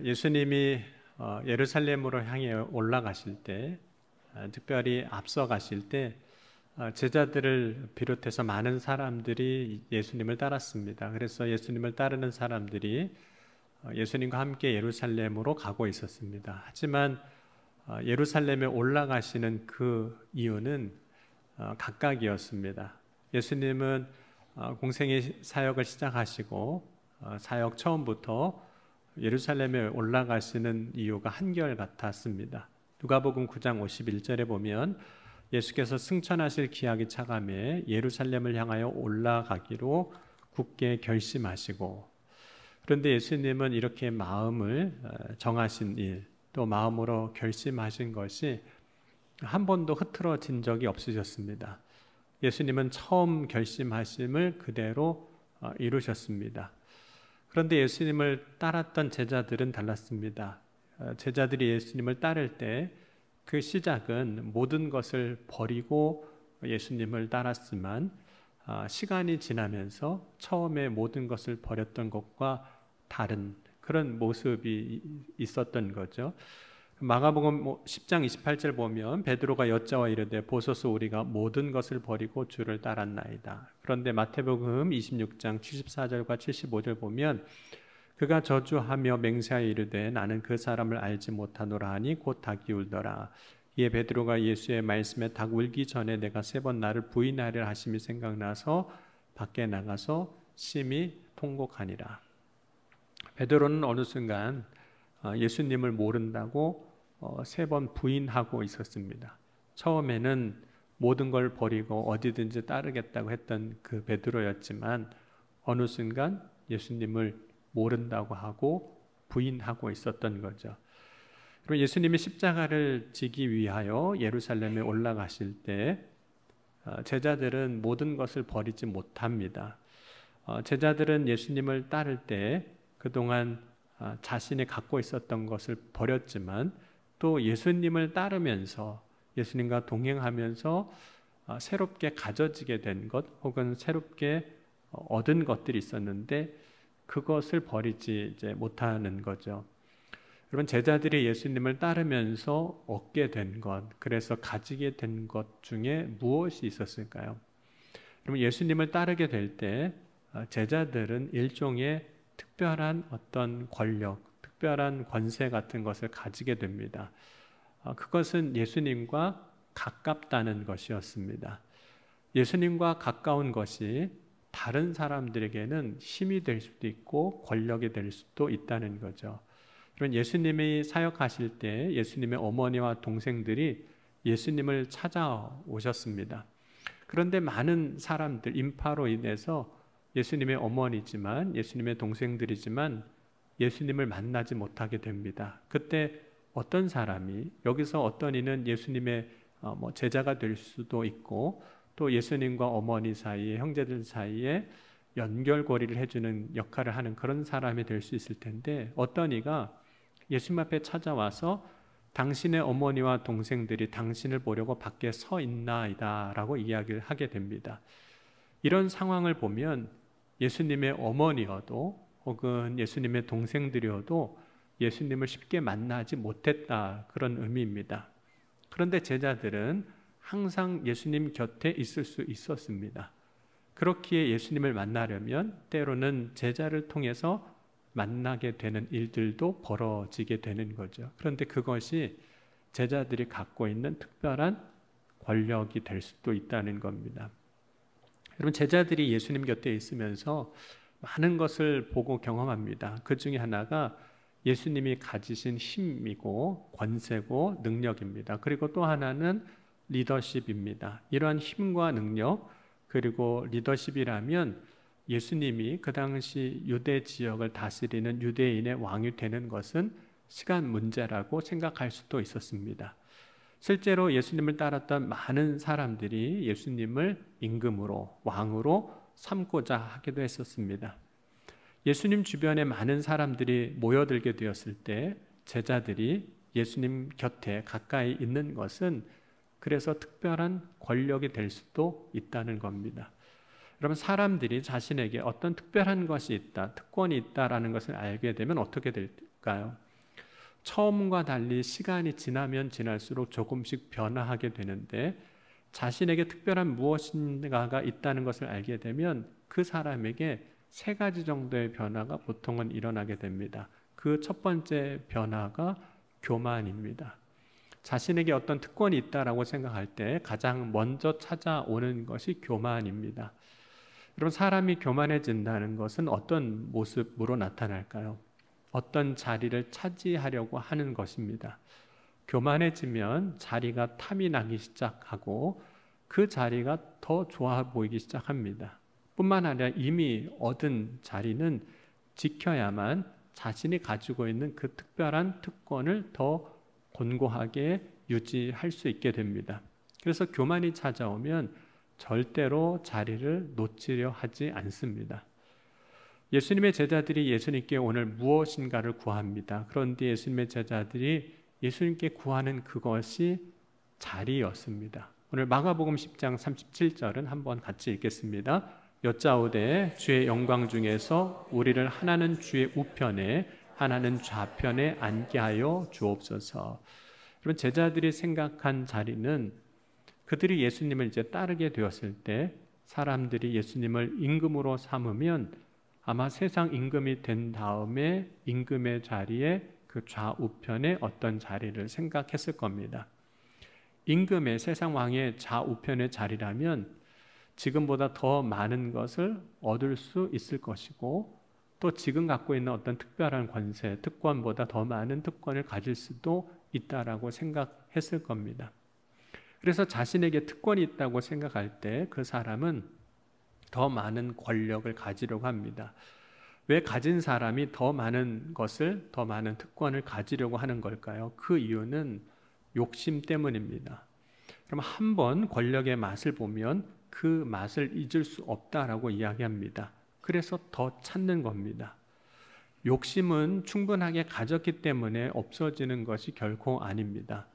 예수님이 예루살렘으로 향해 올라가실 때, 특별히 앞서가실 때 제자들을 비롯해서 많은 사람들이 예수님을 따랐습니다. 그래서 예수님을 따르는 사람들이 예수님과 함께 예루살렘으로 가고 있었습니다. 하지만 예루살렘에 올라가시는 그 이유는 각각이었습니다. 예수님은 공생의 사역을 시작하시고 사역 처음부터 예루살렘에 올라가시는 이유가 한결같았습니다. 누가복음 9장 51절에 보면 예수께서 승천하실 기약이 차감해 예루살렘을 향하여 올라가기로 굳게 결심하시고, 그런데 예수님은 이렇게 마음을 정하신 일, 또 마음으로 결심하신 것이 한 번도 흐트러진 적이 없으셨습니다. 예수님은 처음 결심하심을 그대로 이루셨습니다. 그런데 예수님을 따랐던 제자들은 달랐습니다. 제자들이 예수님을 따를 때 그 시작은 모든 것을 버리고 예수님을 따랐지만 시간이 지나면서 처음에 모든 것을 버렸던 것과 다른 그런 모습이 있었던 거죠. 마가복음 10장 28절 보면 베드로가 여짜와 이르되 보소서 우리가 모든 것을 버리고 주를 따랐나이다. 그런데 마태복음 26장 74절과 75절 보면 그가 저주하며 맹세하여 이르되 나는 그 사람을 알지 못하노라 하니 곧 닭이 울더라. 이에 베드로가 예수의 말씀에 닭 울기 전에 내가 3번 나를 부인하리라 하심이 생각나서 밖에 나가서 심히 통곡하니라. 베드로는 어느 순간 예수님을 모른다고 3번 부인하고 있었습니다. 처음에는 모든 걸 버리고 어디든지 따르겠다고 했던 그 베드로였지만 어느 순간 예수님을 모른다고 하고 부인하고 있었던 거죠. 그리고 예수님이 십자가를 지기 위하여 예루살렘에 올라가실 때 제자들은 모든 것을 버리지 못합니다. 제자들은 예수님을 따를 때 그동안 자신이 갖고 있었던 것을 버렸지만 또 예수님을 따르면서 예수님과 동행하면서 새롭게 가져지게 된 것 혹은 새롭게 얻은 것들이 있었는데 그것을 버리지 못하는 거죠. 여러분, 제자들이 예수님을 따르면서 얻게 된 것, 그래서 가지게 된 것 중에 무엇이 있었을까요? 여러분, 예수님을 따르게 될 때 제자들은 일종의 특별한 어떤 권력, 특별한 권세 같은 것을 가지게 됩니다. 그것은 예수님과 가깝다는 것이었습니다. 예수님과 가까운 것이 다른 사람들에게는 힘이 될 수도 있고 권력이 될 수도 있다는 거죠. 그런 예수님이 사역하실 때 예수님의 어머니와 동생들이 예수님을 찾아오셨습니다. 그런데 많은 사람들, 인파로 인해서 예수님의 어머니지만 예수님의 동생들이지만 예수님을 만나지 못하게 됩니다. 그때 어떤 사람이, 여기서 어떤 이는 예수님의 제자가 될 수도 있고 또 예수님과 어머니 사이에, 형제들 사이에 연결고리를 해주는 역할을 하는 그런 사람이 될 수 있을 텐데 어떤 이가 예수님 앞에 찾아와서 당신의 어머니와 동생들이 당신을 보려고 밖에 서 있나이다 라고 이야기를 하게 됩니다. 이런 상황을 보면 예수님의 어머니여도 혹은 예수님의 동생들이어도 예수님을 쉽게 만나지 못했다, 그런 의미입니다. 그런데 제자들은 항상 예수님 곁에 있을 수 있었습니다. 그렇기에 예수님을 만나려면 때로는 제자를 통해서 만나게 되는 일들도 벌어지게 되는 거죠. 그런데 그것이 제자들이 갖고 있는 특별한 권력이 될 수도 있다는 겁니다. 여러분, 제자들이 예수님 곁에 있으면서 많은 것을 보고 경험합니다. 그 중에 하나가 예수님이 가지신 힘이고 권세고 능력입니다. 그리고 또 하나는 리더십입니다. 이러한 힘과 능력, 그리고 리더십이라면 예수님이 그 당시 유대 지역을 다스리는 유대인의 왕이 되는 것은 시간 문제라고 생각할 수도 있었습니다. 실제로 예수님을 따랐던 많은 사람들이 예수님을 임금으로, 왕으로 삼고자 하기도 했었습니다. 예수님 주변에 많은 사람들이 모여들게 되었을 때 제자들이 예수님 곁에 가까이 있는 것은 그래서 특별한 권력이 될 수도 있다는 겁니다. 여러분, 사람들이 자신에게 어떤 특별한 것이 있다, 특권이 있다라는 것을 알게 되면 어떻게 될까요? 처음과 달리 시간이 지나면 지날수록 조금씩 변화하게 되는데 자신에게 특별한 무엇인가가 있다는 것을 알게 되면 그 사람에게 세 가지 정도의 변화가 보통은 일어나게 됩니다. 그 첫 번째 변화가 교만입니다. 자신에게 어떤 특권이 있다라고 생각할 때 가장 먼저 찾아오는 것이 교만입니다. 여러분, 사람이 교만해진다는 것은 어떤 모습으로 나타날까요? 어떤 자리를 차지하려고 하는 것입니다. 교만해지면 자리가 탐이 나기 시작하고 그 자리가 더 좋아 보이기 시작합니다. 뿐만 아니라 이미 얻은 자리는 지켜야만 자신이 가지고 있는 그 특별한 특권을 더 곤고하게 유지할 수 있게 됩니다. 그래서 교만이 찾아오면 절대로 자리를 놓치려 하지 않습니다. 예수님의 제자들이 예수님께 오늘 무엇인가를 구합니다. 그런데 예수님의 제자들이 예수님께 구하는 그것이 자리였습니다. 오늘 마가복음 10장 37절은 한번 같이 읽겠습니다. 여짜오되 주의 영광 중에서 우리를 하나는 주의 우편에 하나는 좌편에 앉게 하여 주옵소서. 여러분, 제자들이 생각한 자리는 그들이 예수님을 이제 따르게 되었을 때 사람들이 예수님을 임금으로 삼으면 아마 세상 임금이 된 다음에 임금의 자리에 그 좌우편에 어떤 자리를 생각했을 겁니다. 임금의 세상 왕의 좌우편의 자리라면 지금보다 더 많은 것을 얻을 수 있을 것이고 또 지금 갖고 있는 어떤 특별한 권세, 특권보다 더 많은 특권을 가질 수도 있다라고 생각했을 겁니다. 그래서 자신에게 특권이 있다고 생각할 때 그 사람은 더 많은 권력을 가지려고 합니다. 왜 가진 사람이 더 많은 것을, 더 많은 특권을 가지려고 하는 걸까요? 그 이유는 욕심 때문입니다. 그럼 한번 권력의 맛을 보면 그 맛을 잊을 수 없다라고 이야기합니다. 그래서 더 찾는 겁니다. 욕심은 충분하게 가졌기 때문에 없어지는 것이 결코 아닙니다.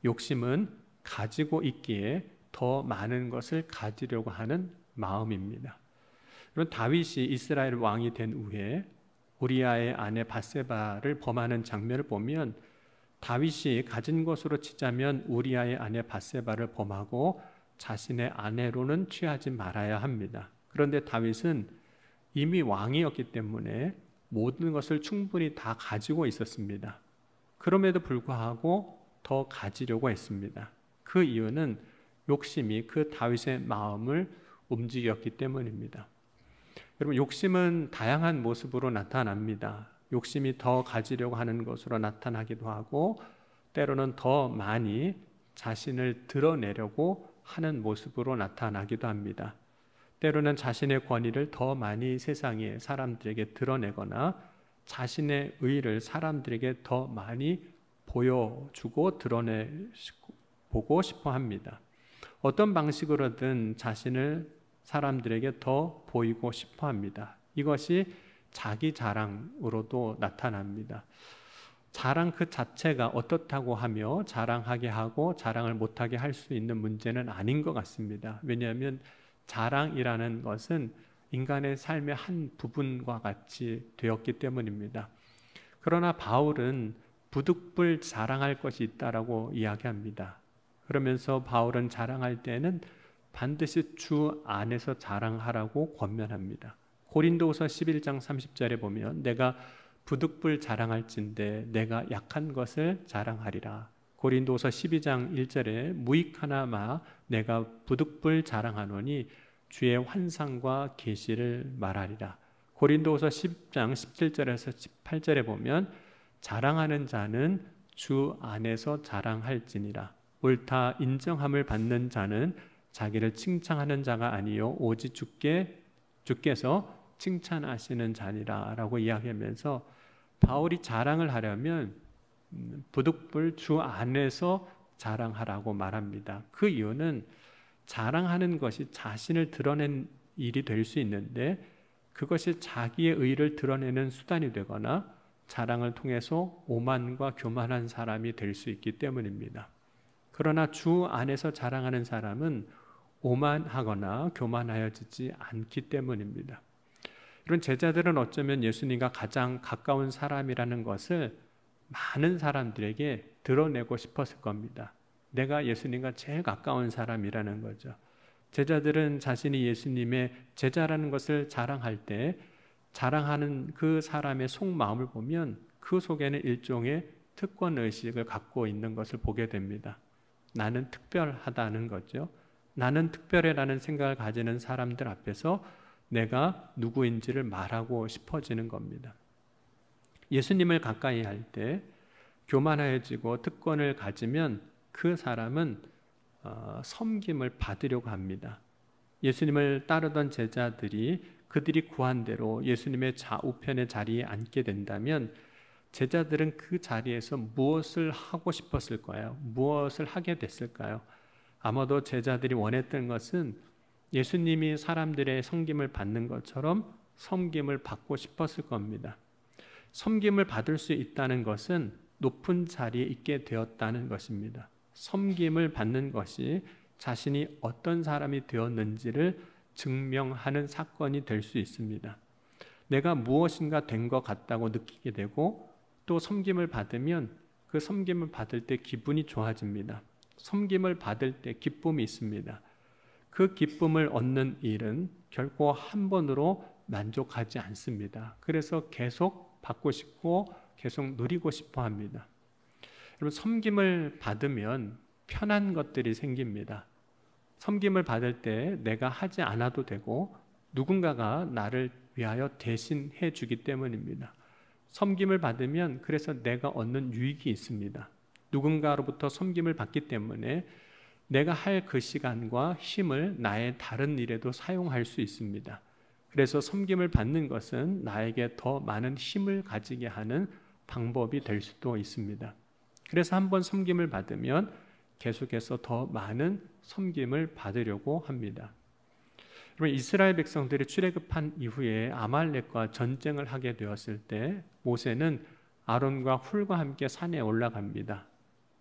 욕심은 가지고 있기에 더 많은 것을 가지려고 하는 마음입니다. 그럼 다윗이 이스라엘 왕이 된 후에 우리아의 아내 밧세바를 범하는 장면을 보면 다윗이 가진 것으로 치자면 우리아의 아내 밧세바를 범하고 자신의 아내로는 취하지 말아야 합니다. 그런데 다윗은 이미 왕이었기 때문에 모든 것을 충분히 다 가지고 있었습니다. 그럼에도 불구하고 더 가지려고 했습니다. 그 이유는 욕심이 그 다윗의 마음을 움직였기 때문입니다. 여러분, 욕심은 다양한 모습으로 나타납니다. 욕심이 더 가지려고 하는 것으로 나타나기도 하고 때로는 더 많이 자신을 드러내려고 하는 모습으로 나타나기도 합니다. 때로는 자신의 권위를 더 많이 세상에 사람들에게 드러내거나 자신의 의의를 사람들에게 더 많이 보여주고 드러내보고 싶어 합니다. 어떤 방식으로든 자신을 사람들에게 더 보이고 싶어 합니다. 이것이 자기 자랑으로도 나타납니다. 자랑 그 자체가 어떻다고 하며 자랑하게 하고 자랑을 못하게 할 수 있는 문제는 아닌 것 같습니다. 왜냐하면 자랑이라는 것은 인간의 삶의 한 부분과 같이 되었기 때문입니다. 그러나 바울은 부득불 자랑할 것이 있다라고 이야기합니다. 그러면서 바울은 자랑할 때는 반드시 주 안에서 자랑하라고 권면합니다. 고린도후서 11장 30절에 보면 내가 부득불 자랑할진대 내가 약한 것을 자랑하리라. 고린도서 12장 1절에 무익하나마 내가 부득불 자랑하노니 주의 환상과 계시를 말하리라. 고린도서 10장 17절에서 18절에 보면 자랑하는 자는 주 안에서 자랑할지니라. 옳다 인정함을 받는 자는 자기를 칭찬하는 자가 아니요 오직 주께서 칭찬하시는 자니라 라고 이야기하면서 바울이 자랑을 하려면 부득불 주 안에서 자랑하라고 말합니다. 그 이유는 자랑하는 것이 자신을 드러낸 일이 될 수 있는데 그것이 자기의 의의를 드러내는 수단이 되거나 자랑을 통해서 오만과 교만한 사람이 될 수 있기 때문입니다. 그러나 주 안에서 자랑하는 사람은 오만하거나 교만하여지지 않기 때문입니다. 이런 제자들은 어쩌면 예수님과 가장 가까운 사람이라는 것을 많은 사람들에게 드러내고 싶었을 겁니다. 내가 예수님과 제일 가까운 사람이라는 거죠. 제자들은 자신이 예수님의 제자라는 것을 자랑할 때 자랑하는 그 사람의 속마음을 보면 그 속에는 일종의 특권의식을 갖고 있는 것을 보게 됩니다. 나는 특별하다는 거죠. 나는 특별해라는 생각을 가지는 사람들 앞에서 내가 누구인지를 말하고 싶어지는 겁니다. 예수님을 가까이 할 때 교만해지고 특권을 가지면 그 사람은 섬김을 받으려고 합니다. 예수님을 따르던 제자들이 그들이 구한 대로 예수님의 좌우편의 자리에 앉게 된다면 제자들은 그 자리에서 무엇을 하고 싶었을까요? 무엇을 하게 됐을까요? 아마도 제자들이 원했던 것은 예수님이 사람들의 섬김을 받는 것처럼 섬김을 받고 싶었을 겁니다. 섬김을 받을 수 있다는 것은 높은 자리에 있게 되었다는 것입니다. 섬김을 받는 것이 자신이 어떤 사람이 되었는지를 증명하는 사건이 될 수 있습니다. 내가 무엇인가 된 것 같다고 느끼게 되고 또 섬김을 받으면 그 섬김을 받을 때 기분이 좋아집니다. 섬김을 받을 때 기쁨이 있습니다. 그 기쁨을 얻는 일은 결코 한 번으로 만족하지 않습니다. 그래서 계속 받고 싶고 계속 누리고 싶어 합니다. 여러분, 섬김을 받으면 편한 것들이 생깁니다. 섬김을 받을 때 내가 하지 않아도 되고 누군가가 나를 위하여 대신해 주기 때문입니다. 섬김을 받으면 그래서 내가 얻는 유익이 있습니다. 누군가로부터 섬김을 받기 때문에 내가 할 그 시간과 힘을 나의 다른 일에도 사용할 수 있습니다. 그래서 섬김을 받는 것은 나에게 더 많은 힘을 가지게 하는 방법이 될 수도 있습니다. 그래서 한번 섬김을 받으면 계속해서 더 많은 섬김을 받으려고 합니다. 여러분, 이스라엘 백성들이 출애굽한 이후에 아말렉과 전쟁을 하게 되었을 때 모세는 아론과 훌과 함께 산에 올라갑니다.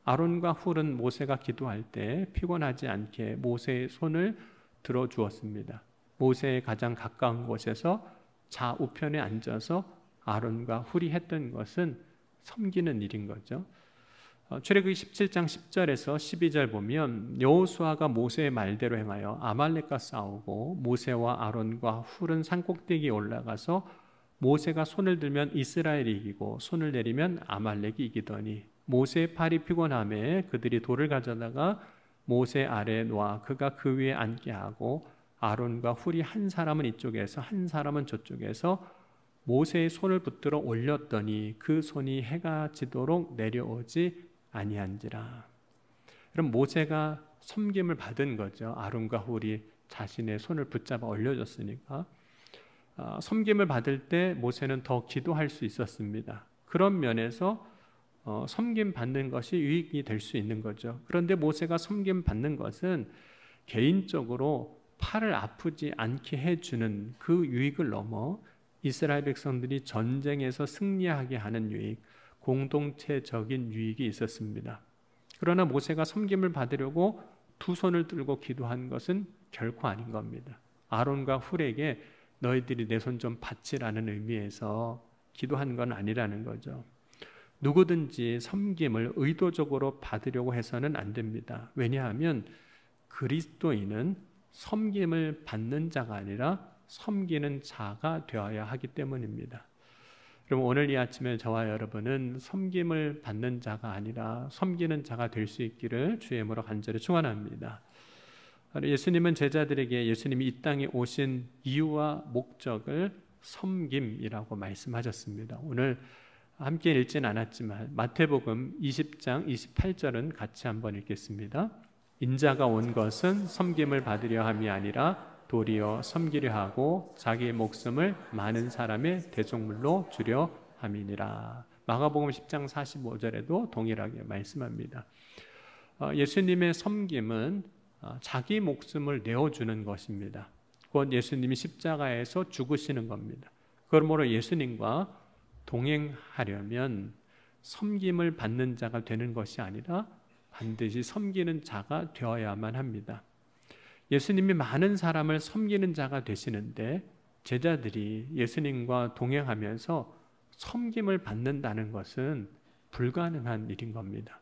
아론과 훌은 모세가 기도할 때 피곤하지 않게 모세의 손을 들어주었습니다. 모세의 가장 가까운 곳에서 좌우편에 앉아서 아론과 훌이 했던 것은 섬기는 일인 거죠. 출애굽기 17장 10절에서 12절 보면 여호수아가 모세의 말대로 행하여 아말렉과 싸우고 모세와 아론과 훌은 산꼭대기에 올라가서 모세가 손을 들면 이스라엘이 이기고 손을 내리면 아말렉이 이기더니 모세의 팔이 피곤함에 그들이 돌을 가져다가 모세 아래에 놓아 그가 그 위에 앉게 하고 아론과 훌이 한 사람은 이쪽에서 한 사람은 저쪽에서 모세의 손을 붙들어 올렸더니 그 손이 해가 지도록 내려오지 아니한지라. 그럼 모세가 섬김을 받은 거죠. 아론과 훌이 자신의 손을 붙잡아 올려줬으니까 섬김을 받을 때 모세는 더 기도할 수 있었습니다. 그런 면에서 섬김 받는 것이 유익이 될 수 있는 거죠. 그런데 모세가 섬김 받는 것은 개인적으로 팔을 아프지 않게 해주는 그 유익을 넘어 이스라엘 백성들이 전쟁에서 승리하게 하는 유익, 공동체적인 유익이 있었습니다. 그러나 모세가 섬김을 받으려고 두 손을 들고 기도한 것은 결코 아닌 겁니다. 아론과 훌에게 너희들이 내 손 좀 받치라는 의미에서 기도한 건 아니라는 거죠. 누구든지 섬김을 의도적으로 받으려고 해서는 안 됩니다. 왜냐하면 그리스도인은 섬김을 받는 자가 아니라 섬기는 자가 되어야 하기 때문입니다. 그럼 오늘 이 아침에 저와 여러분은 섬김을 받는 자가 아니라 섬기는 자가 될 수 있기를 주의 이름으로 간절히 축원합니다. 예수님은 제자들에게 예수님이 이 땅에 오신 이유와 목적을 섬김이라고 말씀하셨습니다. 오늘 함께 읽지는 않았지만 마태복음 20장 28절은 같이 한번 읽겠습니다. 인자가 온 것은 섬김을 받으려 함이 아니라 도리어 섬기려 하고 자기 목숨을 많은 사람의 대속물로 주려 함이니라. 마가복음 10장 45절에도 동일하게 말씀합니다. 예수님의 섬김은 자기 목숨을 내어주는 것입니다. 곧 예수님이 십자가에서 죽으시는 겁니다. 그러므로 예수님과 동행하려면 섬김을 받는 자가 되는 것이 아니라 반드시 섬기는 자가 되어야만 합니다. 예수님이 많은 사람을 섬기는 자가 되시는데 제자들이 예수님과 동행하면서 섬김을 받는다는 것은 불가능한 일인 겁니다.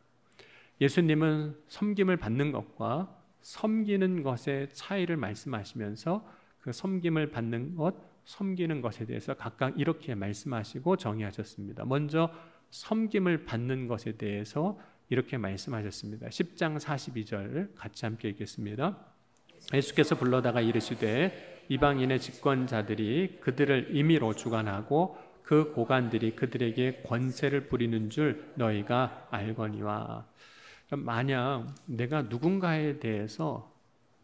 예수님은 섬김을 받는 것과 섬기는 것의 차이를 말씀하시면서 그 섬김을 받는 것, 섬기는 것에 대해서 각각 이렇게 말씀하시고 정의하셨습니다. 먼저 섬김을 받는 것에 대해서 이렇게 말씀하셨습니다. 10장 42절 같이 함께 읽겠습니다. 예수께서 불러다가 이르시되 이방인의 집권자들이 그들을 임의로 주관하고 그 고관들이 그들에게 권세를 부리는 줄 너희가 알거니와. 만약 내가 누군가에 대해서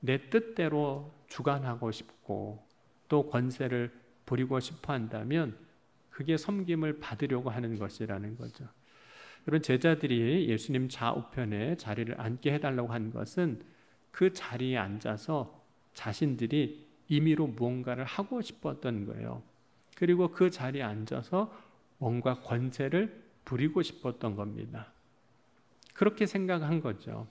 내 뜻대로 주관하고 싶고 또 권세를 부리고 싶어 한다면 그게 섬김을 받으려고 하는 것이라는 거죠. 여러분, 제자들이 예수님 좌우편에 자리를 앉게 해달라고 한 것은 그 자리에 앉아서 자신들이 임의로 무언가를 하고 싶었던 거예요. 그리고 그 자리에 앉아서 뭔가 권세를 부리고 싶었던 겁니다. 그렇게 생각한 거죠.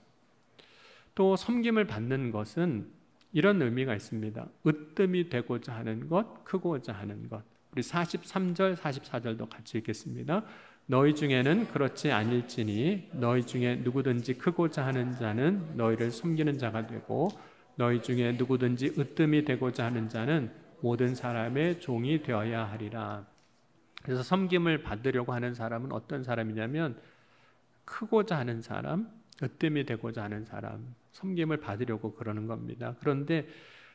또 섬김을 받는 것은 이런 의미가 있습니다. 으뜸이 되고자 하는 것, 크고자 하는 것. 우리 43절, 44절도 같이 읽겠습니다. 너희 중에는 그렇지 아닐지니 너희 중에 누구든지 크고자 하는 자는 너희를 섬기는 자가 되고 너희 중에 누구든지 으뜸이 되고자 하는 자는 모든 사람의 종이 되어야 하리라. 그래서 섬김을 받으려고 하는 사람은 어떤 사람이냐면 크고자 하는 사람, 으뜸이 되고자 하는 사람, 섬김을 받으려고 그러는 겁니다. 그런데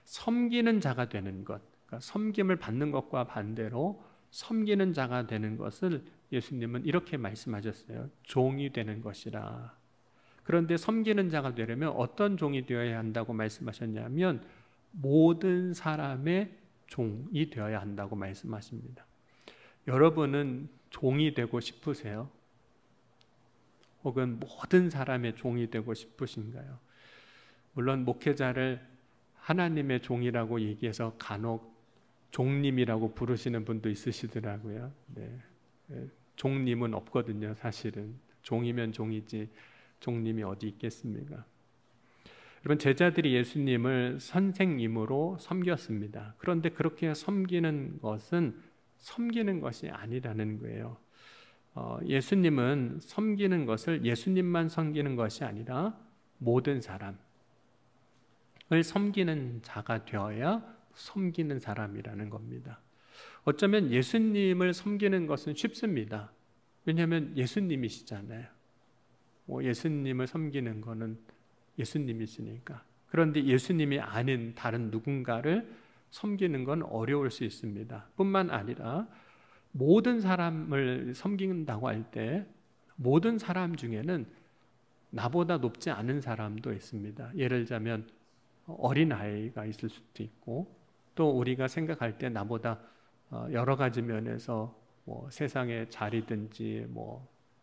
섬기는 자가 되는 것, 그러니까 섬김을 받는 것과 반대로 섬기는 자가 되는 것을 예수님은 이렇게 말씀하셨어요. 종이 되는 것이라. 그런데 섬기는 자가 되려면 어떤 종이 되어야 한다고 말씀하셨냐면 모든 사람의 종이 되어야 한다고 말씀하십니다. 여러분은 종이 되고 싶으세요? 혹은 모든 사람의 종이 되고 싶으신가요? 물론 목회자를 하나님의 종이라고 얘기해서 간혹 종님이라고 부르시는 분도 있으시더라고요. 네. 종님은 없거든요, 사실은. 종이면 종이지 종님이 어디 있겠습니까? 여러분, 제자들이 예수님을 선생님으로 섬겼습니다. 그런데 그렇게 섬기는 것은 섬기는 것이 아니라는 거예요. 예수님은 섬기는 것을 예수님만 섬기는 것이 아니라 모든 사람을 섬기는 자가 되어야 섬기는 사람이라는 겁니다. 어쩌면 예수님을 섬기는 것은 쉽습니다. 왜냐하면 예수님이시잖아요. 예수님을 섬기는 것은 예수님이시니까. 그런데 예수님이 아닌 다른 누군가를 섬기는 건 어려울 수 있습니다. 뿐만 아니라 모든 사람을 섬긴다고 할 때 모든 사람 중에는 나보다 높지 않은 사람도 있습니다. 예를 들자면 어린아이가 있을 수도 있고 또 우리가 생각할 때 나보다 여러 가지 면에서 세상의 자리든지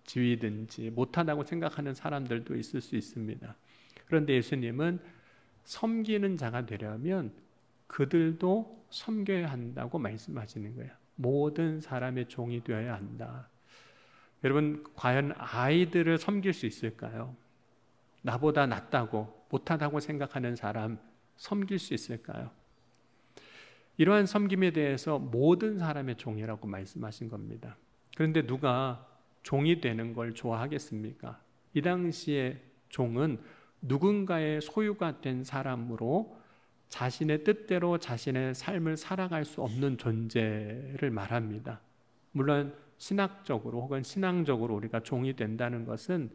지위든지 못하다고 생각하는 사람들도 있을 수 있습니다. 그런데 예수님은 섬기는 자가 되려면 그들도 섬겨야 한다고 말씀하시는 거예요. 모든 사람의 종이 되어야 한다. 여러분, 과연 아이들을 섬길 수 있을까요? 나보다 낫다고 못하다고 생각하는 사람 섬길 수 있을까요? 이러한 섬김에 대해서 모든 사람의 종이라고 말씀하신 겁니다. 그런데 누가 종이 되는 걸 좋아하겠습니까? 이 당시에 종은 누군가의 소유가 된 사람으로 자신의 뜻대로 자신의 삶을 살아갈 수 없는 존재를 말합니다. 물론 신학적으로 혹은 신앙적으로 우리가 종이 된다는 것은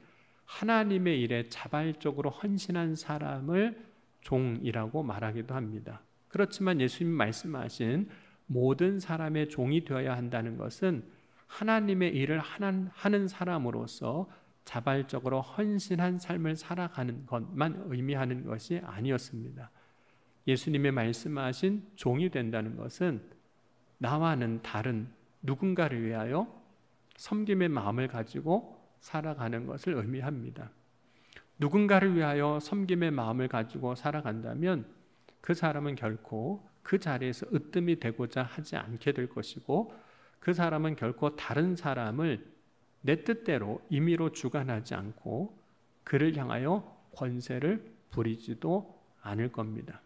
하나님의 일에 자발적으로 헌신한 사람을 종이라고 말하기도 합니다. 그렇지만 예수님이 말씀하신 모든 사람의 종이 되어야 한다는 것은 하나님의 일을 하는 사람으로서 자발적으로 헌신한 삶을 살아가는 것만 의미하는 것이 아니었습니다. 예수님의 말씀하신 종이 된다는 것은 나와는 다른 누군가를 위하여 섬김의 마음을 가지고 살아가는 것을 의미합니다. 누군가를 위하여 섬김의 마음을 가지고 살아간다면 그 사람은 결코 그 자리에서 으뜸이 되고자 하지 않게 될 것이고 그 사람은 결코 다른 사람을 내 뜻대로 임의로 주관하지 않고 그를 향하여 권세를 부리지도 않을 겁니다.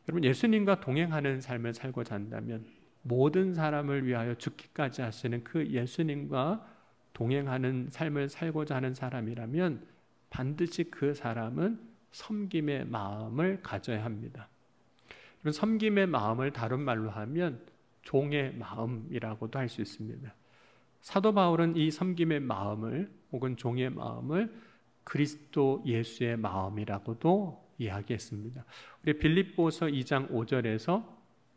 여러분, 예수님과 동행하는 삶을 살고자 한다면 모든 사람을 위하여 죽기까지 하시는 그 예수님과 동행하는 삶을 살고자 하는 사람이라면 반드시 그 사람은 섬김의 마음을 가져야 합니다. 섬김의 마음을 다른 말로 하면 종의 마음이라고도 할 수 있습니다. 사도 바울은 이 섬김의 마음을 혹은 종의 마음을 그리스도 예수의 마음이라고도 이야기했습니다. 우리 빌립보서 2장 5절에서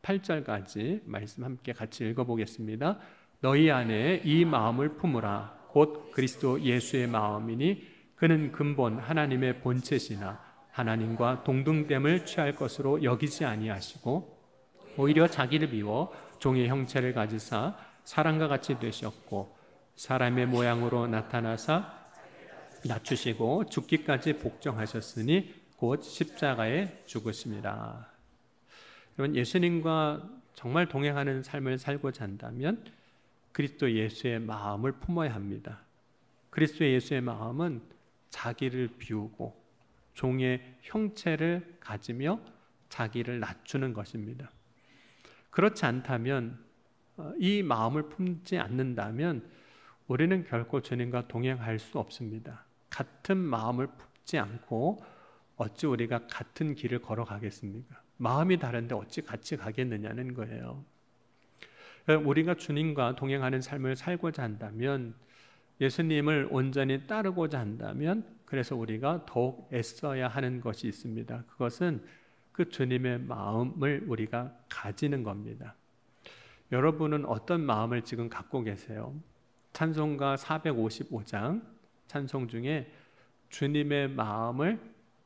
8절까지 말씀 함께 같이 읽어보겠습니다. 너희 안에 이 마음을 품으라. 곧 그리스도 예수의 마음이니 그는 근본 하나님의 본체시나 하나님과 동등됨을 취할 것으로 여기지 아니하시고 오히려 자기를 비워 종의 형체를 가지사 사람과 같이 되셨고 사람의 모양으로 나타나사 낮추시고 죽기까지 복종하셨으니 곧 십자가에 죽으심이라. 여러분, 예수님과 정말 동행하는 삶을 살고자 한다면 그리스도 예수의 마음을 품어야 합니다. 그리스도 예수의 마음은 자기를 비우고 종의 형체를 가지며 자기를 낮추는 것입니다. 그렇지 않다면, 이 마음을 품지 않는다면 우리는 결코 주님과 동행할 수 없습니다. 같은 마음을 품지 않고 어찌 우리가 같은 길을 걸어가겠습니까? 마음이 다른데 어찌 같이 가겠느냐는 거예요. 우리가 주님과 동행하는 삶을 살고자 한다면, 예수님을 온전히 따르고자 한다면, 그래서 우리가 더욱 애써야 하는 것이 있습니다. 그것은 그 주님의 마음을 우리가 가지는 겁니다. 여러분은 어떤 마음을 지금 갖고 계세요? 찬송가 455장 찬송 중에 주님의 마음을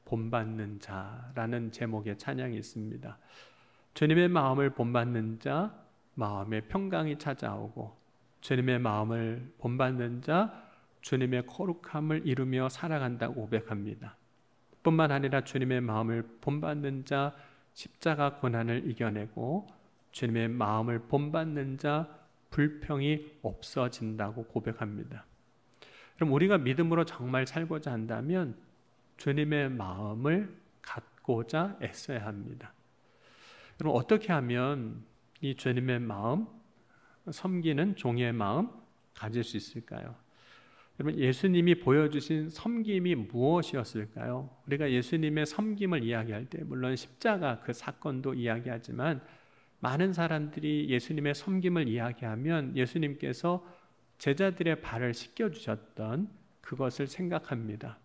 본받는 자라는 제목의 찬양이 있습니다. 주님의 마음을 본받는 자, 마음의 평강이 찾아오고, 주님의 마음을 본받는 자, 주님의 거룩함을 이루며 살아간다고 고백합니다. 뿐만 아니라 주님의 마음을 본받는 자, 십자가 고난을 이겨내고 주님의 마음을 본받는 자, 불평이 없어진다고 고백합니다. 그럼 우리가 믿음으로 정말 살고자 한다면 주님의 마음을 갖고자 애써야 합니다. 그럼 어떻게 하면 이 주님의 마음, 섬기는 종의 마음 가질 수 있을까요? 여러분, 예수님이 보여주신 섬김이 무엇이었을까요? 우리가 예수님의 섬김을 이야기할 때 물론 십자가 그 사건도 이야기하지만, 많은 사람들이 예수님의 섬김을 이야기하면 예수님께서 제자들의 발을 씻겨주셨던 그것을 생각합니다.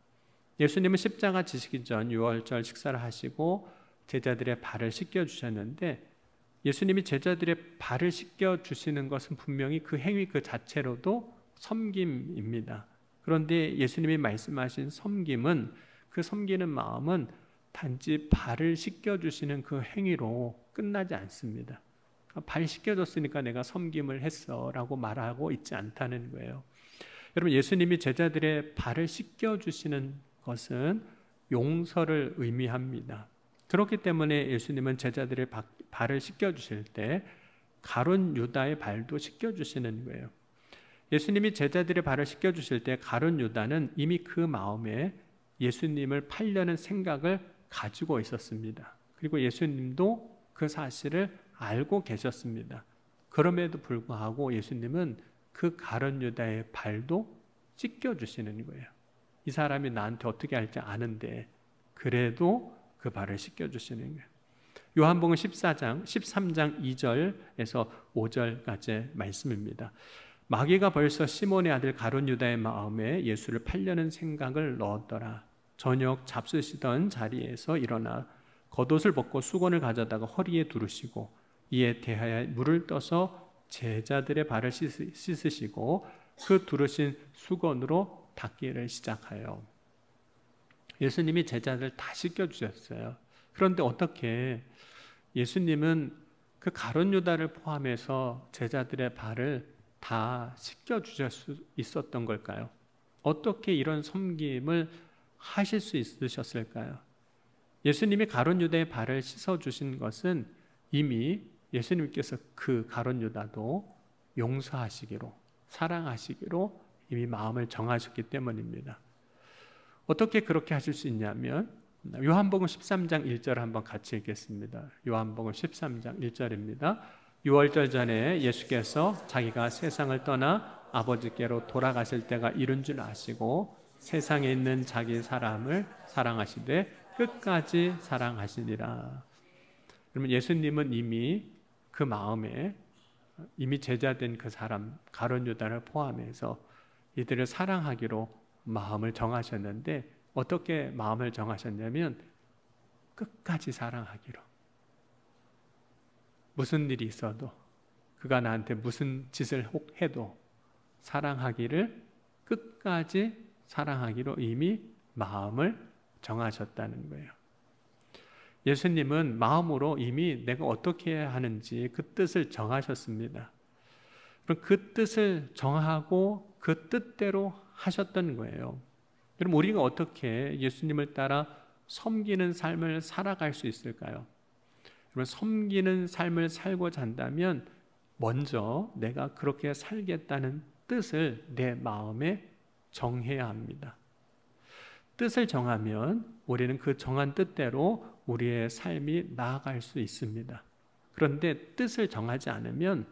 예수님은 십자가 지시기 전 유월절 식사를 하시고 제자들의 발을 씻겨주셨는데, 예수님이 제자들의 발을 씻겨주시는 것은 분명히 그 행위 그 자체로도 섬김입니다. 그런데 예수님이 말씀하신 섬김은, 그 섬기는 마음은 단지 발을 씻겨주시는 그 행위로 끝나지 않습니다. 발 씻겨줬으니까 내가 섬김을 했어 라고 말하고 있지 않다는 거예요. 여러분, 예수님이 제자들의 발을 씻겨주시는 것은 용서를 의미합니다. 그렇기 때문에 예수님은 제자들의 발을 씻겨주실 때 가룟 유다의 발도 씻겨주시는 거예요. 예수님이 제자들의 발을 씻겨주실 때 가룟 유다는 이미 그 마음에 예수님을 팔려는 생각을 가지고 있었습니다. 그리고 예수님도 그 사실을 알고 계셨습니다. 그럼에도 불구하고 예수님은 그 가룟 유다의 발도 씻겨주시는 거예요. 이 사람이 나한테 어떻게 할지 아는데 그래도 그 발을 씻겨주시는 거예요. 요한복음 13장 2절에서 5절까지 말씀입니다. 마귀가 벌써 시몬의 아들 가룟 유다의 마음에 예수를 팔려는 생각을 넣었더라. 저녁 잡수시던 자리에서 일어나 겉옷을 벗고 수건을 가져다가 허리에 두르시고 이에 대하여 물을 떠서 제자들의 발을 씻으시고 그 두르신 수건으로 닦기를 시작하여. 예수님이 제자들 다 씻겨주셨어요. 그런데 어떻게 예수님은 그 가룟 유다를 포함해서 제자들의 발을 다 씻겨주실 수 있었던 걸까요? 어떻게 이런 섬김을 하실 수 있으셨을까요? 예수님이 가룟 유다의 발을 씻어주신 것은 이미 예수님께서 그 가룟 유다도 용서하시기로, 사랑하시기로 이미 마음을 정하셨기 때문입니다. 어떻게 그렇게 하실 수 있냐면 요한복음 13장 1절 한번 같이 읽겠습니다. 요한복음 13장 1절입니다. 유월절 전에 예수께서 자기가 세상을 떠나 아버지께로 돌아가실 때가 이른 줄 아시고 세상에 있는 자기 사람을 사랑하시되 끝까지 사랑하시니라. 그러면 예수님은 이미 그 마음에 이미 제자된 그 사람 가룟 유다를 포함해서 이들을 사랑하기로 마음을 정하셨는데, 어떻게 마음을 정하셨냐면 끝까지 사랑하기로. 무슨 일이 있어도, 그가 나한테 무슨 짓을 혹 해도 사랑하기를, 끝까지 사랑하기로 이미 마음을 정하셨다는 거예요. 예수님은 마음으로 이미 내가 어떻게 해야 하는지 그 뜻을 정하셨습니다. 그럼 그 뜻을 정하고 그 뜻대로 하셨던 거예요. 그럼 우리가 어떻게 예수님을 따라 섬기는 삶을 살아갈 수 있을까요? 그러면 섬기는 삶을 살고자 한다면 먼저 내가 그렇게 살겠다는 뜻을 내 마음에 정해야 합니다. 뜻을 정하면 우리는 그 정한 뜻대로 우리의 삶이 나아갈 수 있습니다. 그런데 뜻을 정하지 않으면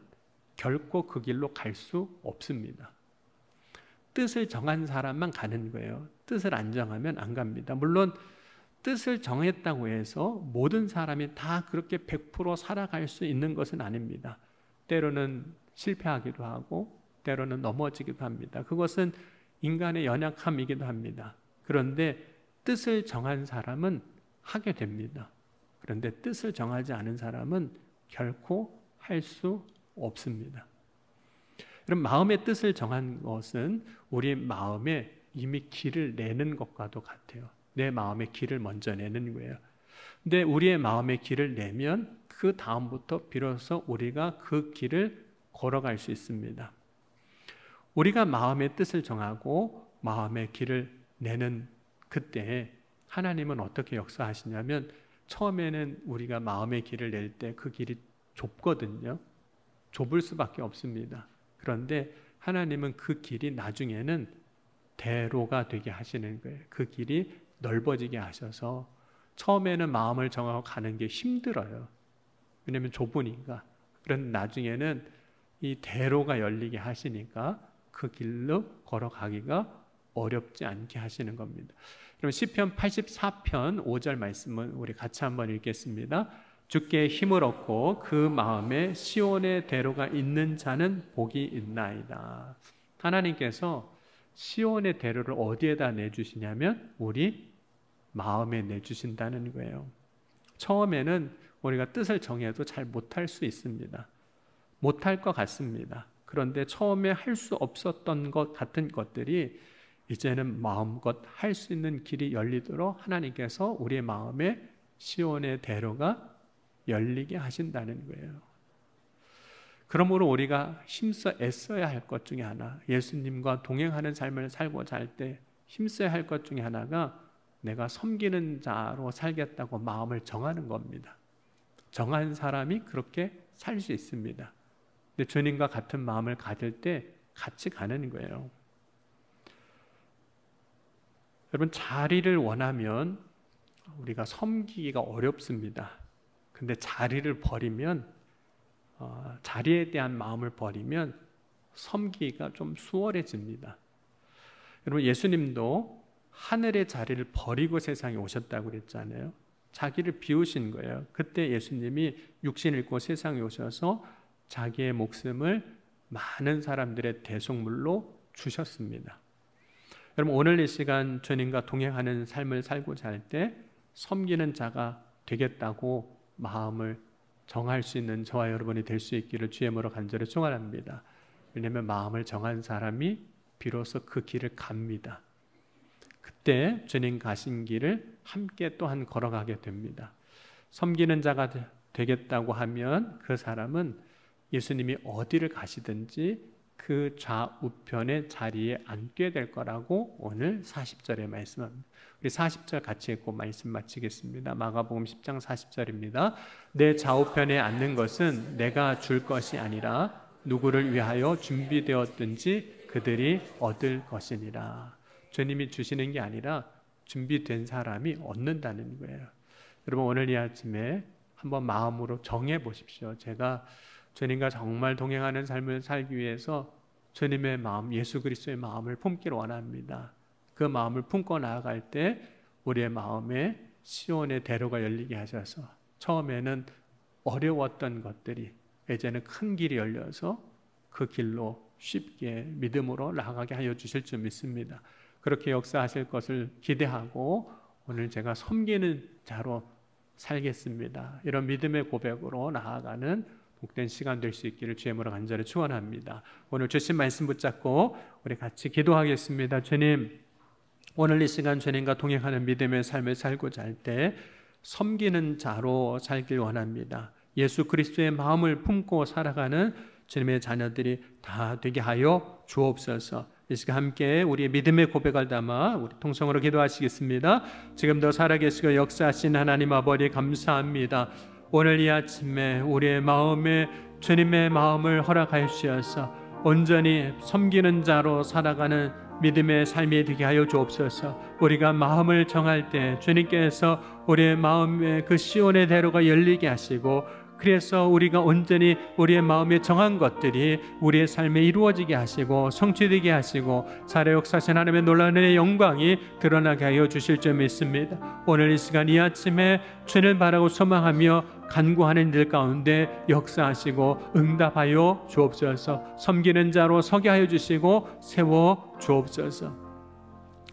결코 그 길로 갈 수 없습니다. 뜻을 정한 사람만 가는 거예요. 뜻을 안 정하면 안 갑니다. 물론 뜻을 정했다고 해서 모든 사람이 다 그렇게 100% 살아갈 수 있는 것은 아닙니다. 때로는 실패하기도 하고 때로는 넘어지기도 합니다. 그것은 인간의 연약함이기도 합니다. 그런데 뜻을 정한 사람은 하게 됩니다. 그런데 뜻을 정하지 않은 사람은 결코 할 수 없습니다. 그럼 마음의 뜻을 정한 것은 우리 마음에 이미 길을 내는 것과도 같아요. 내 마음의 길을 먼저 내는 거예요. 근데 우리의 마음의 길을 내면 그 다음부터 비로소 우리가 그 길을 걸어갈 수 있습니다. 우리가 마음의 뜻을 정하고 마음의 길을 내는 그때 하나님은 어떻게 역사하시냐면, 처음에는 우리가 마음의 길을 낼 때 그 길이 좁거든요. 좁을 수밖에 없습니다. 그런데 하나님은 그 길이 나중에는 대로가 되게 하시는 거예요. 그 길이 넓어지게 하셔서 처음에는 마음을 정하고 가는 게 힘들어요. 왜냐하면 좁으니까. 그런데 나중에는 이 대로가 열리게 하시니까 그 길로 걸어가기가 어렵지 않게 하시는 겁니다. 그럼 시편 84편 5절 말씀은 우리 같이 한번 읽겠습니다. 주께 힘을 얻고 그 마음에 시온의 대로가 있는 자는 복이 있나이다. 하나님께서 시온의 대로를 어디에다 내주시냐면 우리 마음에 내주신다는 거예요. 처음에는 우리가 뜻을 정해도 잘 못할 수 있습니다. 못할 것 같습니다. 그런데 처음에 할 수 없었던 것 같은 것들이 이제는 마음껏 할 수 있는 길이 열리도록 하나님께서 우리의 마음에 시온의 대로가 열리게 하신다는 거예요. 그러므로 우리가 힘써 애써야 할 것 중에 하나, 예수님과 동행하는 삶을 살고자 할 때 힘써야 할 것 중에 하나가 내가 섬기는 자로 살겠다고 마음을 정하는 겁니다. 정한 사람이 그렇게 살 수 있습니다. 근데 주님과 같은 마음을 가질 때 같이 가는 거예요. 여러분, 자리를 원하면 우리가 섬기기가 어렵습니다. 근데 자리를 버리면, 자리에 대한 마음을 버리면 섬기기가 좀 수월해집니다. 여러분, 예수님도 하늘의 자리를 버리고 세상에 오셨다고 그랬잖아요. 자기를 비우신 거예요. 그때 예수님이 육신을 입고 세상에 오셔서 자기의 목숨을 많은 사람들의 대속물로 주셨습니다. 여러분, 오늘 이 시간 주님과 동행하는 삶을 살고자 할 때 섬기는 자가 되겠다고 마음을 정할 수 있는 저와 여러분이 될 수 있기를 주의 이름으로 간절히 축원합니다. 왜냐하면 마음을 정한 사람이 비로소 그 길을 갑니다. 그때 주님 가신 길을 함께 또한 걸어가게 됩니다. 섬기는 자가 되겠다고 하면 그 사람은 예수님이 어디를 가시든지 그 좌우편의 자리에 앉게 될 거라고 오늘 40절에 말씀합니다. 우리 40절 같이 읽고 말씀 마치겠습니다. 마가복음 10장 40절입니다. 내 좌우편에 앉는 것은 내가 줄 것이 아니라 누구를 위하여 준비되었든지 그들이 얻을 것이니라. 주님이 주시는 게 아니라 준비된 사람이 얻는다는 거예요. 여러분, 오늘 이 아침에 한번 마음으로 정해 보십시오. 제가 주님과 정말 동행하는 삶을 살기 위해서 주님의 마음, 예수 그리스도의 마음을 품기를 원합니다. 그 마음을 품고 나아갈 때 우리의 마음에 시온의 대로가 열리게 하셔서 처음에는 어려웠던 것들이 이제는 큰 길이 열려서 그 길로 쉽게 믿음으로 나아가게 하여 주실 줄 믿습니다. 그렇게 역사하실 것을 기대하고 오늘 제가 섬기는 자로 살겠습니다. 이런 믿음의 고백으로 나아가는 복된 시간 될 수 있기를 주의 이름으로 간절히 축원합니다. 오늘 주신 말씀 붙잡고 우리 같이 기도하겠습니다. 주님, 오늘 이 시간 주님과 동행하는 믿음의 삶을 살고자 할 때 섬기는 자로 살길 원합니다. 예수 그리스도의 마음을 품고 살아가는 주님의 자녀들이 다 되게 하여 주옵소서. 이 시간 함께 우리의 믿음의 고백을 담아 우리 통성으로 기도하시겠습니다. 지금도 살아계시고 역사하신 하나님 아버지 감사합니다. 오늘 이 아침에 우리의 마음에 주님의 마음을 허락하여 주셔서 온전히 섬기는 자로 살아가는 믿음의 삶이 되게 하여 주옵소서. 우리가 마음을 정할 때 주님께서 우리의 마음에 그 시온의 대로가 열리게 하시고 그래서 우리가 온전히 우리의 마음에 정한 것들이 우리의 삶에 이루어지게 하시고 성취되게 하시고 살아 역사하신 하나님의 놀라운 은혜의 영광이 드러나게 하여 주실 줄 믿습니다. 오늘 이 시간 이 아침에 주를 바라고 소망하며 간구하는 일 가운데 역사하시고 응답하여 주옵소서. 섬기는 자로 서게 하여 주시고 세워 주옵소서.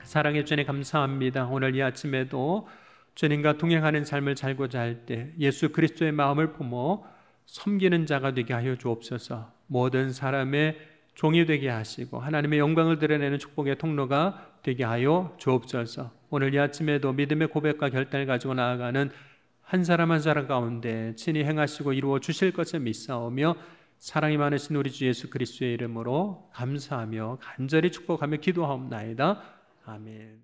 사랑의 주님 감사합니다. 오늘 이 아침에도 주님과 동행하는 삶을 살고자 할 때 예수 그리스도의 마음을 품어 섬기는 자가 되게 하여 주옵소서. 모든 사람의 종이 되게 하시고 하나님의 영광을 드러내는 축복의 통로가 되게 하여 주옵소서. 오늘 이 아침에도 믿음의 고백과 결단을 가지고 나아가는 한 사람 한 사람 가운데 친히 행하시고 이루어 주실 것을 믿사오며 사랑이 많으신 우리 주 예수 그리스도의 이름으로 감사하며 간절히 축복하며 기도하옵나이다. 아멘.